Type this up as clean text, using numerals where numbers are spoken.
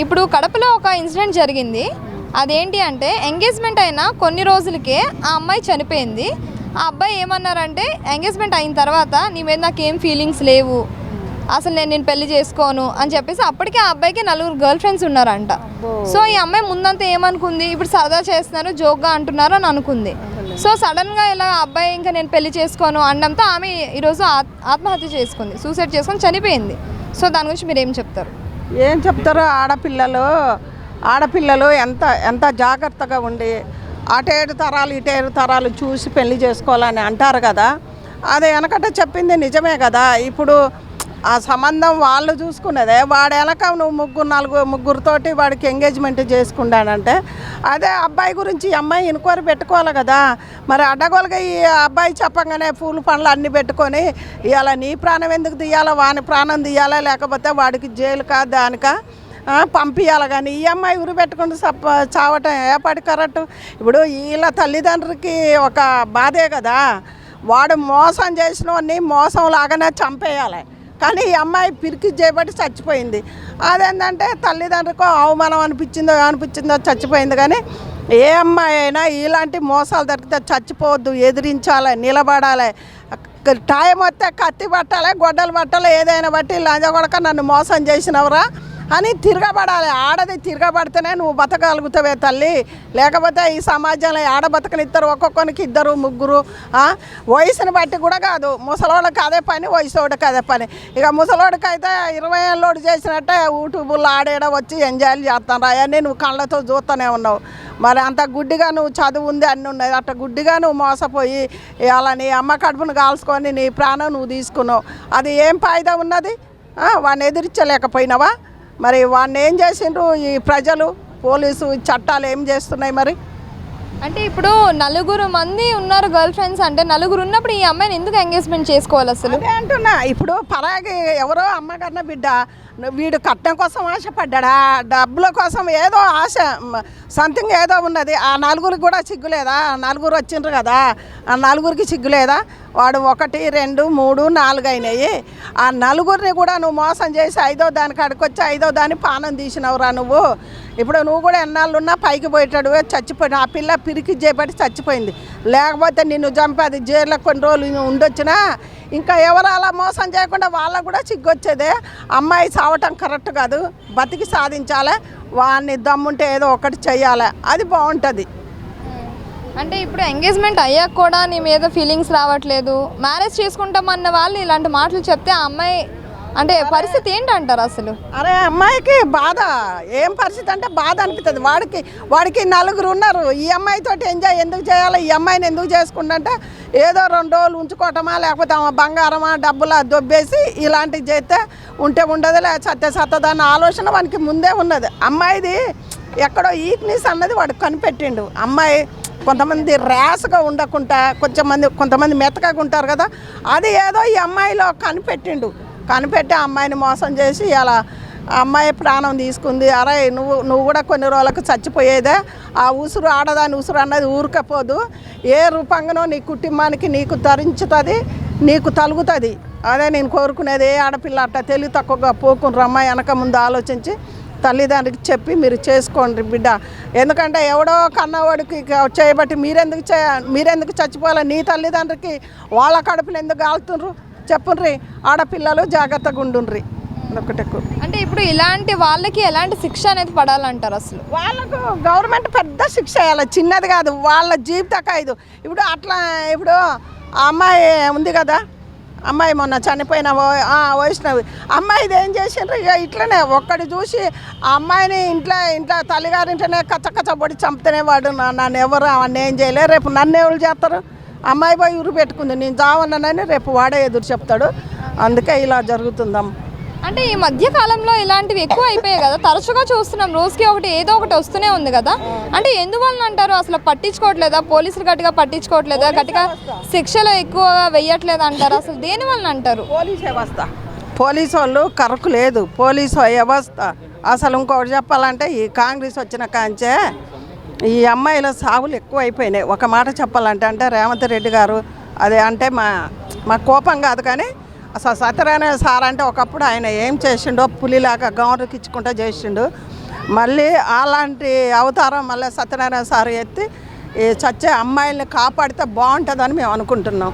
ఇప్పుడు కడపలో ఒక ఇన్సిడెంట్ జరిగింది. అదేంటి అంటే ఎంగేజ్మెంట్ అయిన కొన్ని రోజులకే ఆ అమ్మాయి చనిపోయింది. ఆ అబ్బాయి ఏమన్నారంటే ఎంగేజ్మెంట్ అయిన తర్వాత నీ మీద నాకేం ఫీలింగ్స్ లేవు, అసలు నేను పెళ్లి చేసుకోను అని చెప్పేసి అప్పటికే ఆ అబ్బాయికి 4 గర్ల్ ఫ్రెండ్స్ ఉన్నారంట. సో ఈ అమ్మాయి ముందంతా ఏమనుకుంది, ఇప్పుడు సరదా చేస్తున్నారు జోక్గా అంటున్నారు అని అనుకుంది. సో సడన్గా ఇలా అబ్బాయి ఇంకా నేను పెళ్లి చేసుకోను అనడంతో ఆమె ఈరోజు ఆత్మహత్య చేసుకుంది, సూసైడ్ చేసుకొని చనిపోయింది. సో దాని గురించి మీరు ఏం చెప్తారు? ఏం చెప్తారు? ఆడపిల్లలు ఎంత జాగ్రత్తగా ఉండి అటేడు తరాలు ఇటేడు తరాలు చూసి పెళ్లి చేసుకోవాలని అంటారు కదా. అది వెనకట చెప్పింది నిజమే కదా. ఇప్పుడు ఆ సంబంధం వాళ్ళు చూసుకునేదే. వాడు వెనక నువ్వు ముగ్గురితోటి వాడికి ఎంగేజ్మెంట్ చేసుకున్నాడంటే అదే అబ్బాయి గురించి ఈ అమ్మాయి ఎన్క్వైరీ పెట్టుకోవాలి కదా. మరి అడ్డగోలుగా ఈ అబ్బాయి చెప్పంగానే పూలు పండ్లు అన్నీ పెట్టుకొని ఇవాళ నీ ప్రాణం ఎందుకు తీయాలా, వాని ప్రాణం తీయాలా, లేకపోతే వాడికి జైలుకా దానికా పంపించాలి. కానీ ఈ అమ్మాయి ఉరి పెట్టుకుంటూ చావటం ఏపాటి కరెక్ట్? ఇప్పుడు వీళ్ళ తల్లిదండ్రులకి ఒక బాధే కదా. వాడు మోసం చేసిన వాడిని మోసం లాగానే చంపేయాలి. కానీ ఈ అమ్మాయి పిరికి చేయబట్టి చచ్చిపోయింది. అదేంటంటే తల్లిదండ్రులకు అవమానం అనిపించిందో చచ్చిపోయింది. కానీ ఏ అమ్మాయి అయినా ఇలాంటి మోసాలు దొరికితే చచ్చిపోవద్దు, ఎదిరించాలి, నిలబడాలి. టైం వస్తే కత్తి పట్టాలి, గొడ్డలు పట్టాలి, ఏదైనా బట్టి లంజగొడక నన్ను మోసం చేసినవరా అని తిరగబడాలి. ఆడది తిరగబడితేనే నువ్వు బతకగలుగుతావే తల్లి. లేకపోతే ఈ సమాజంలో ఆడ బతకనిస్తారు, ఒక్కొక్కరికి 2 3. వయసుని బట్టి కూడా కాదు. ముసలోడికి అదే పని, వయసోడికి అదే పని. ఇక ముసలోడికి అయితే 20 ఏళ్ళోడు చేసినట్టే యూట్యూబ్లో ఆడేడ వచ్చి ఎంజాయ్ చేస్తాను. అవన్నీ నువ్వు కళ్ళతో చూస్తూనే ఉన్నావు. మరి అంత గుడ్డిగా నువ్వు చదువు ఉంది అన్నీ ఉన్నాయి, అట్ట గుడ్డిగా నువ్వు మోసపోయి అలా నీ అమ్మ కడుపును కాల్చుకొని నీ ప్రాణం నువ్వు తీసుకున్నావు. అది ఏం ఫాయిదా ఉన్నది? వాడిని ఎదిరించలేకపోయినావా? మరి వాడిని ఏం చేసిండ్రు ఈ ప్రజలు, పోలీసు చట్టాలు ఏం చేస్తున్నాయి మరి? అంటే ఇప్పుడు 4 మంది ఉన్నారు గర్ల్ ఫ్రెండ్స్ అంటే 4 ఉన్నప్పుడు ఈ అమ్మాయిని ఎందుకు ఎంగేజ్మెంట్ చేసుకోవాలి అసలు? అదే అంటున్నా. ఇప్పుడు పరాగి ఎవరో అమ్మగారిన బిడ్డ, వీడు కట్నం కోసం ఆశపడ్డా, డబ్బుల కోసం ఏదో ఆశ, సంథింగ్ ఏదో ఉన్నది. ఆ 4 కూడా సిగ్గులేదా? 4 వచ్చిండ్రు కదా, ఆ 4కి సిగ్గులేదా? వాడు 1 2 3 4 అయినాయి. ఆ 4ని కూడా నువ్వు మోసం చేసి 5వ దానికి అడుకొచ్చి 5వ దాన్ని పానం తీసినవురా నువ్వు. ఇప్పుడు నువ్వు కూడా ఎన్నాళ్ళున్నా పైకి పోయేటాడు, చచ్చిపోయిన ఆ పిల్ల పిరికి చేపట్టి చచ్చిపోయింది. లేకపోతే నిన్ను చంపి అది జైల్లో కొన్ని రోజులు ఉండొచ్చినా ఇంకా ఎవరు అలా మోసం చేయకుండా వాళ్ళకు కూడా సిగ్గొచ్చేదే. అమ్మాయి సావటం కరెక్ట్ కాదు, బతికి సాధించాలి. వాడిని దమ్ముంటే ఏదో ఒకటి చెయ్యాలి, అది బాగుంటుంది. అంటే ఇప్పుడు ఎంగేజ్మెంట్ అయ్యాక కూడా నీ మీద ఫీలింగ్స్ రావట్లేదు, మ్యారేజ్ చేసుకుంటామన్న వాళ్ళు ఇలాంటి మాటలు చెప్తే ఆ అమ్మాయి అంటే పరిస్థితి ఏంటంటారు అసలు? అరే అమ్మాయికి బాధ, ఏం పరిస్థితి అంటే బాధ అనిపిస్తుంది. వాడికి 4 ఉన్నారు. ఈ అమ్మాయితోటి ఎంజాయ్ ఎందుకు చేయాలి? ఈ అమ్మాయిని ఎందుకు చేసుకుంటే ఏదో 2 రోజులు ఉంచుకోవటమా, లేకపోతే ఆమె బంగారమా డబ్బులా దొబ్బేసి ఇలాంటివి చేస్తే ఉంటే ఉండదు, లేకపోతే సత్తదాన్న ఆలోచన వానికి ముందే ఉన్నది. అమ్మాయిది ఎక్కడో ఈక్నెస్ అన్నది వాడు కనిపెట్టిండు. అమ్మాయి కొంతమంది ర్యాష్గా ఉండకుండా కొంతమంది మెత్తగా ఉంటారు కదా, అది ఏదో ఈ అమ్మాయిలో కనిపెట్టి ఆ అమ్మాయిని మోసం చేసి అలా అమ్మాయి ప్రాణం తీసుకుంది. అరే నువ్వు కూడా కొన్ని రోజులకు చచ్చిపోయేదే. ఆ ఉసురు ఆడదాని ఉసురు అన్నది ఊరుకపోదు. ఏ రూపంగానో నీ కుటుంబానికి నీకు తరించుతుంది, నీకు తలుగుతుంది. అదే నేను కోరుకునేది. ఏ ఆడపిల్ల అట్ట తెలివి తక్కువగా పోకుండా అమ్మాయి వెనక ముందు ఆలోచించి తల్లిదండ్రికి చెప్పి మీరు చేసుకోండి బిడ్డ. ఎందుకంటే ఎవడో కన్నవాడికి చేయబట్టి మీరెందుకు చచ్చిపోవాలి? నీ తల్లిదండ్రికి వాళ్ళ కడుపులు ఎందుకు కాలుతుండ్రు చెప్పుండ్రి. ఆడపిల్లలు జాగ్రత్తగా ఉండుండ్రి. ఒకటెక్కు అంటే ఇప్పుడు ఇలాంటి వాళ్ళకి ఎలాంటి శిక్ష అనేది పడాలంటారు అసలు? వాళ్ళకు గవర్నమెంట్ పెద్ద శిక్ష వేయాలి, చిన్నది కాదు. వాళ్ళ జీవిత ఖైదు. ఇప్పుడు ఆ అమ్మాయి ఉంది కదా, అమ్మాయి మొన్న చనిపోయిన వైష్ణవి అమ్మాయిది ఏం చేసిండ్రు? ఇక ఇట్లనే ఒక్కడి చూసి ఆ అమ్మాయిని ఇంట్లో తల్లిగారింటనే కచ్చబడి చంపుతూనే వాడు నన్ను ఎవరు అవన్నీ ఏం చేయలే. రేపు నన్ను ఎవరు చేస్తారు? అమ్మాయి పోయి ఉరి పెట్టుకుంది, నేను జావన్నానని రేపు వాడే ఎదురు చెప్తాడు. అందుకే ఇలా జరుగుతుందమ్మ. అంటే ఈ మధ్య కాలంలో ఇలాంటివి ఎక్కువ అయిపోయాయి కదా, తరచుగా చూస్తున్నాం. రోజుకి ఏదో ఒకటి వస్తూనే ఉంది కదా. అంటే ఎందువల్ల అంటారు? అసలు పట్టించుకోవట్లేదా పోలీసులు? గట్టిగా పట్టించుకోవట్లేదా? గట్టిగా శిక్షలు ఎక్కువ వెయ్యట్లేదు అంటారు. అసలు దేని వల్ల అంటారు? పోలీసు వాళ్ళు కరకు లేదు. పోలీసు వ్యవస్థ అసలు ఇంకొకటి చెప్పాలంటే ఈ కాంగ్రెస్ వచ్చిన కాంచే ఈ అమ్మాయిల సాగులు ఎక్కువ అయిపోయినాయి. ఒక మాట చెప్పాలంటే రేవంత్ రెడ్డి గారు అదే అంటే మా కోపం కాదు, కానీ అసలు సత్యనారాయణ సార్ అంటే ఒకప్పుడు ఆయన ఏం చేసిండో పులిలాగా గౌరవించుకుంటూ చేసిండు. మళ్ళీ అలాంటి అవతారం మళ్ళీ సత్యనారాయణ సార్ ఎత్తి ఈ చచ్చే అమ్మాయిల్ని కాపాడితే బాగుంటుందని మేము అనుకుంటున్నాం.